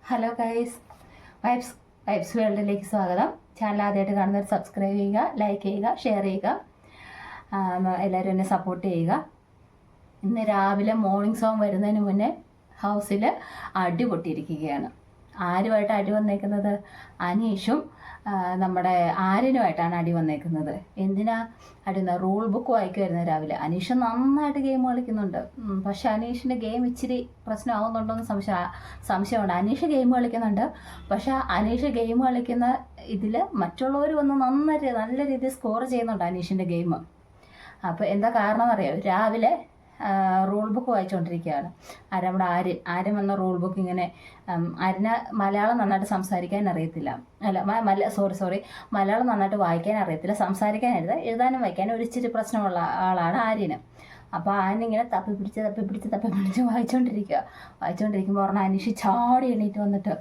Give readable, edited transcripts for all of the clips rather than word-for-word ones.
Hello guys, vibes വേൾഡിലേക്ക് സ്വാഗതം. Channel ആദ്യമായിട്ട് കാണുന്നവർ സബ്സ്ക്രൈബ് ചെയ്യുക, ലൈക്ക് ചെയ്യുക, ഷെയർ ചെയ്യുക. എല്ലാവരും എന്നെ സപ്പോർട്ട് ചെയ്യുക. ഇന്ന് രാവിലെ മോർണിംഗ് സോങ് വരുന്നതിന് മുന്നേ ഹൗസിൽ അടി പൊട്ടിയിരിക്കുകയാണ്. ആരുമായിട്ട് അടി വന്നേക്കുന്നത്? അനീഷും നമ്മുടെ ആര്യനുമായിട്ടാണ് അടി വന്നേക്കുന്നത്. എന്തിനാ അടി? റൂൾ ബുക്ക് വായിക്കുമായിരുന്നു രാവിലെ. അനീഷ് നന്നായിട്ട് ഗെയിം കളിക്കുന്നുണ്ട്, പക്ഷെ അനീഷിൻ്റെ ഗെയിം ഇച്ചിരി പ്രശ്നമാവുന്നുണ്ടോയെന്ന് സംശയമുണ്ട്. അനീഷ് ഗെയിം കളിക്കുന്നുണ്ട്, പക്ഷെ അനീഷ് ഗെയിം കളിക്കുന്ന ഇതിൽ മറ്റുള്ളവർ വന്ന് നല്ല രീതിയിൽ സ്കോർ ചെയ്യുന്നുണ്ട് അനീഷിൻ്റെ ഗെയിം. അപ്പോൾ എന്താ കാരണം എന്നറിയാം? രാവിലെ റൂൾ ബുക്ക് വായിച്ചുകൊണ്ടിരിക്കുകയാണ് നമ്മുടെ ആര്യൻ വന്ന റൂൾ ബുക്ക്. ഇങ്ങനെ ആര്യന് മലയാളം നന്നായിട്ട് സംസാരിക്കാൻ അറിയത്തില്ല, മലയാളം നന്നായിട്ട് വായിക്കാൻ അറിയത്തില്ല, സംസാരിക്കാൻ എഴുതാനും വായിക്കാനും ഒരു ഇച്ചിരി പ്രശ്നമുള്ള ആളാണ് ആര്യന്. അപ്പോൾ ആര്യനിങ്ങനെ തപ്പിപ്പിടിച്ച് വായിച്ചുകൊണ്ടിരിക്കുമ്പോൾ പറഞ്ഞാൽ അനീഷ് ചാടി എണീറ്റ് വന്നിട്ട്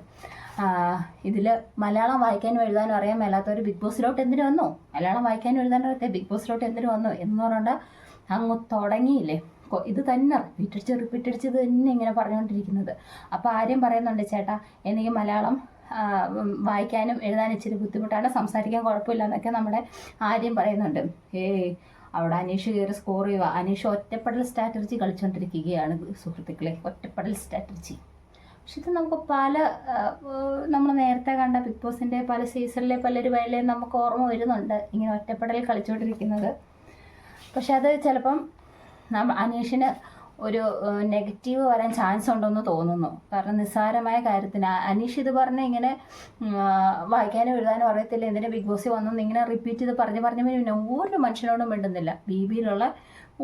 ഇതിൽ മലയാളം വായിക്കാനും എഴുതാനും അറിയാൻ മേലാത്തവർ ബിഗ് ബോസിലോട്ട് എന്തിനു വന്നു? മലയാളം വായിക്കാനും എഴുതാനും അറിയാത്ത ബിഗ് ബോസിലോട്ട് എന്തിനു വന്നു എന്ന് പറഞ്ഞാൽ അങ്ങ് തുടങ്ങിയില്ലേ. ഇത് തന്നെ റിപ്പീറ്റടിച്ച് ഇത് തന്നെ ഇങ്ങനെ പറഞ്ഞുകൊണ്ടിരിക്കുന്നത്. അപ്പോൾ ആര്യം പറയുന്നുണ്ട്, ചേട്ടാ എനിക്ക് മലയാളം വായിക്കാനും എഴുതാനും ഇച്ചിരി ബുദ്ധിമുട്ടാണ്, സംസാരിക്കാൻ കുഴപ്പമില്ല എന്നൊക്കെ നമ്മുടെ ആര്യം പറയുന്നുണ്ട്. അവിടെ അനീഷ് കയറി സ്കോർ ചെയ്യുക. അനീഷ് ഒറ്റപ്പെടൽ സ്ട്രാറ്റജി കളിച്ചുകൊണ്ടിരിക്കുകയാണ് സുഹൃത്തുക്കളെ, ഒറ്റപ്പെടൽ സ്ട്രാറ്റജി. പക്ഷെ ഇത് നമുക്ക് നമ്മൾ നേരത്തെ കണ്ട ബിഗ് ബോസിൻ്റെ പല സീസണിലെ പലരും നമുക്ക് ഓർമ്മ വരുന്നുണ്ട് ഇങ്ങനെ ഒറ്റപ്പെടൽ കളിച്ചുകൊണ്ടിരിക്കുന്നത്. പക്ഷെ അത് ചിലപ്പം അനീഷിന് ഒരു നെഗറ്റീവ് വരാൻ ചാൻസ് ഉണ്ടെന്ന് തോന്നുന്നു. കാരണം നിസ്സാരമായ കാര്യത്തിന് അനീഷ് ഇത് പറഞ്ഞ് ഇങ്ങനെ വായിക്കാനും എഴുതാനും അറിയത്തില്ല, എന്തിനാ ബിഗ് ബോസിൽ വന്നു ഇങ്ങനെ റിപ്പീറ്റ് ചെയ്ത് പറഞ്ഞ് പിന്നെ ഒരു മനുഷ്യനോടും മിണ്ടുന്നില്ല. BBയിലുള്ള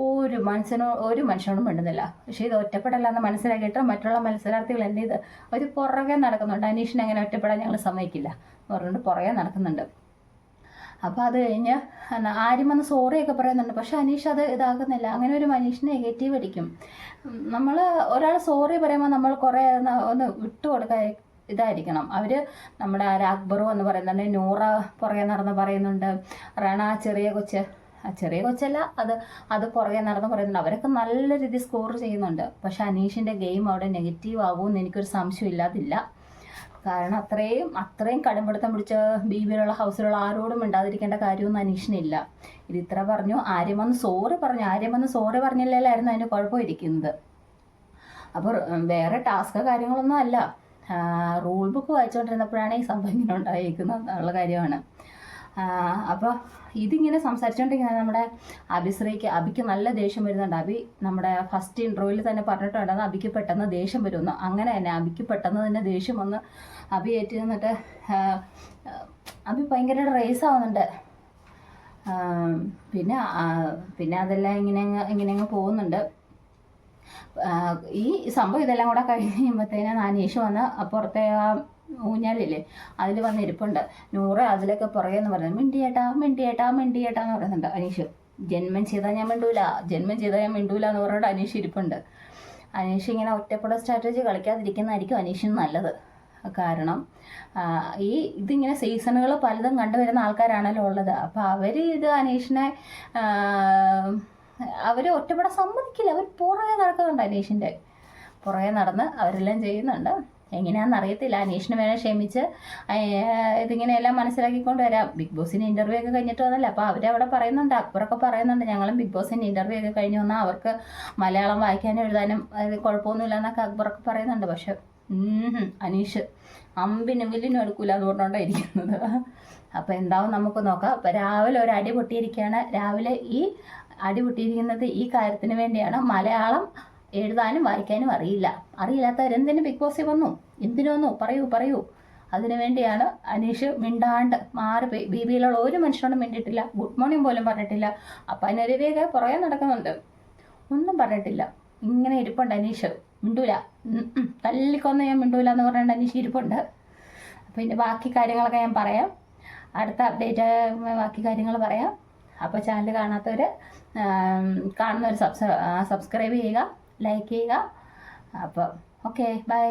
ഒരു മനുഷ്യനോടും മിണ്ടുന്നില്ല. പക്ഷേ ഇത് ഒറ്റപ്പെടല്ലെന്ന് മനസ്സിലാക്കിയിട്ട് മറ്റുള്ള മത്സരാർത്ഥികൾ എന്ത് ചെയ്ത് അവർ പുറകെ നടക്കുന്നുണ്ട്. അനീഷിനെ അങ്ങനെ ഒറ്റപ്പെടാൻ ഞങ്ങൾ സമ്മതിക്കില്ല എന്ന് പറഞ്ഞിട്ട് പുറകെ നടക്കുന്നുണ്ട്. അപ്പോൾ അത് കഴിഞ്ഞ് ആരും വന്ന് സോറിയൊക്കെ പറയുന്നുണ്ട്. പക്ഷെ അനീഷ് അത് ഇതാക്കുന്നില്ല. അങ്ങനെ ഒരു മനുഷ്യന് നെഗറ്റീവ് അടിക്കും. നമ്മൾ ഒരാൾ സോറി പറയുമ്പോൾ നമ്മൾ കുറേ ഒന്ന് വിട്ടുകൊടുക്കാൻ ഇതായിരിക്കണം. അവർ നമ്മുടെ അക്ബറു എന്ന് പറയുന്നുണ്ട്, നൂറ പുറകെ നടന്ന് പറയുന്നുണ്ട്, റണ ചെറിയ കൊച്ചല്ല അത് പുറകെ നടന്ന് പറയുന്നുണ്ട്. അവരൊക്കെ നല്ല രീതിയിൽ സ്കോർ ചെയ്യുന്നുണ്ട്. പക്ഷെ അനീഷിൻ്റെ ഗെയിം അവിടെ നെഗറ്റീവ് ആകുമെന്ന് എനിക്കൊരു സംശയം ഇല്ലാതില്ല. കാരണം അത്രയും കടുംപിടുത്തം പിടിച്ച BBയിലുള്ള ഹൗസിലുള്ള ആരോടും മിണ്ടാതിരിക്കേണ്ട കാര്യമൊന്നും അനീഷിനില്ല. ഇത് ഇത്ര പറഞ്ഞു, ആര്യം വന്ന് സോറി പറഞ്ഞില്ലായിരുന്നു അതിന് കുഴപ്പമിരിക്കുന്നത്. അപ്പോൾ വേറെ ടാസ്ക് കാര്യങ്ങളൊന്നും അല്ല, റൂൾ ബുക്ക് വായിച്ചുകൊണ്ടിരുന്നപ്പോഴാണ് ഈ സംഭവം ഇങ്ങനെ ഉണ്ടായിരിക്കുന്നത് എന്നുള്ള കാര്യമാണ്. അപ്പോൾ ഇതിങ്ങനെ സംസാരിച്ചുകൊണ്ടിരിക്കുന്നത് നമ്മുടെ അഭിക്ക് നല്ല ദേഷ്യം വരുന്നുണ്ട്. അഭി നമ്മുടെ ഫസ്റ്റ് ഇൻട്രോയിൽ തന്നെ പറഞ്ഞിട്ടുണ്ടെന്ന് അഭിക്ക് പെട്ടെന്ന് ദേഷ്യം വരുമെന്ന്. അങ്ങനെ തന്നെ അഭിക്ക് പെട്ടെന്ന് തന്നെ ദേഷ്യം വന്ന് അഭി ഏറ്റി നിന്നിട്ട് അഭി ഭയങ്കര റേസ് ആവുന്നുണ്ട്. പിന്നെ അതെല്ലാം ഇങ്ങനെ പോകുന്നുണ്ട്. ഈ സംഭവം ഇതെല്ലാം കൂടെ കഴിയുമ്പോഴത്തേനും അനീഷ് വന്ന് അപ്പുറത്തെ ഊഞ്ഞാലില്ലേ അതിൽ വന്ന് ഇരിപ്പുണ്ട്. നൂറ് അതിലൊക്കെ പുറകെന്ന് പറഞ്ഞു മിണ്ടിയേട്ടാ എന്ന് പറയുന്നുണ്ട്. അനീഷ് ജന്മം ചെയ്താൽ ഞാൻ മിണ്ടൂല എന്ന് പറഞ്ഞിട്ട് അനീഷ് ഇരിപ്പുണ്ട്. അനീഷ് ഇങ്ങനെ ഒറ്റപ്പെട സ്ട്രാറ്റജി കളിക്കാതിരിക്കുന്നതായിരിക്കും അനീഷിന് നല്ലത്. കാരണം ഇതിങ്ങനെ സീസണുകൾ പലതും കണ്ടുവരുന്ന ആൾക്കാരാണല്ലോ ഉള്ളത്. അപ്പോൾ ഇത് അനീഷിനെ അവർ ഒറ്റപ്പെടാൻ സമ്മതിക്കില്ല. അവർ പുറകെ നടക്കുന്നുണ്ട്. അനീഷിൻ്റെ പുറകെ നടന്ന് അവരെല്ലാം ചെയ്യുന്നുണ്ട്. എങ്ങനെയാണെന്ന് അറിയത്തില്ല. അനീഷിന് വേണേൽ ക്ഷമിച്ച് ഇതിങ്ങനെയെല്ലാം മനസ്സിലാക്കിക്കൊണ്ട് വരാം. ബിഗ് ബോസിന് ഇൻ്റർവ്യൂ ഒക്കെ കഴിഞ്ഞിട്ട് വന്നല്ലേ. അപ്പോൾ അവരവിടെ പറയുന്നുണ്ട്, അക്ബറൊക്കെ പറയുന്നുണ്ട്, ഞങ്ങളും ബിഗ് ബോസിൻ്റെ ഇൻ്റർവ്യൂ ഒക്കെ കഴിഞ്ഞ് വന്നാൽ അവർക്ക് മലയാളം വായിക്കാനും എഴുതാനും കുഴപ്പമൊന്നുമില്ല എന്നൊക്കെ അക്ബറൊക്കെ പറയുന്നുണ്ട്. പക്ഷെ അനീഷ് അമ്പിനും വില്ലിനും എടുക്കൂല അതുകൊണ്ടാണ് ഇരിക്കുന്നത്. അപ്പോൾ എന്താവും നമുക്ക് നോക്കാം. അപ്പോൾ രാവിലെ ഒരു അടി പൊട്ടിയിരിക്കുകയാണ്. രാവിലെ ഈ അടി പൊട്ടിയിരിക്കുന്നത് ഈ കാര്യത്തിന് വേണ്ടിയാണ്. മലയാളം എഴുതാനും വായിക്കാനും അറിയില്ലാത്തവരെന്തിനു ബിഗ് ബോസിൽ വന്നു? എന്തിനു വന്നു? പറയൂ. അതിനു വേണ്ടിയാണ് അനീഷ് മിണ്ടാണ്ട് BBയിലുള്ള ഒരു മനുഷ്യനോടും മിണ്ടിയിട്ടില്ല, ഗുഡ് മോർണിംഗ് പോലും പറഞ്ഞിട്ടില്ല. അപ്പം അതിനൊരുവേഗ പുറകെ നടക്കുന്നുണ്ട്, ഒന്നും പറഞ്ഞിട്ടില്ല. ഇങ്ങനെ ഇരിപ്പുണ്ട് അനീഷ്, മിണ്ടൂല, തല്ലിക്കൊന്ന് ഞാൻ മിണ്ടൂല എന്ന് പറഞ്ഞിട്ട് അനീഷ് ഇരിപ്പുണ്ട്. അപ്പോൾ ഇതിൻ്റെ ബാക്കി കാര്യങ്ങളൊക്കെ ഞാൻ പറയാം, അടുത്ത അപ്ഡേറ്റ് ബാക്കി കാര്യങ്ങൾ പറയാം. അപ്പോൾ ചാനൽ കാണാത്തവർ സബ്സ്ക്രൈബ് ചെയ്യുക, ലൈക്ക് ചെയ്യുക. അപ്പോൾ ഓക്കെ, ബൈ.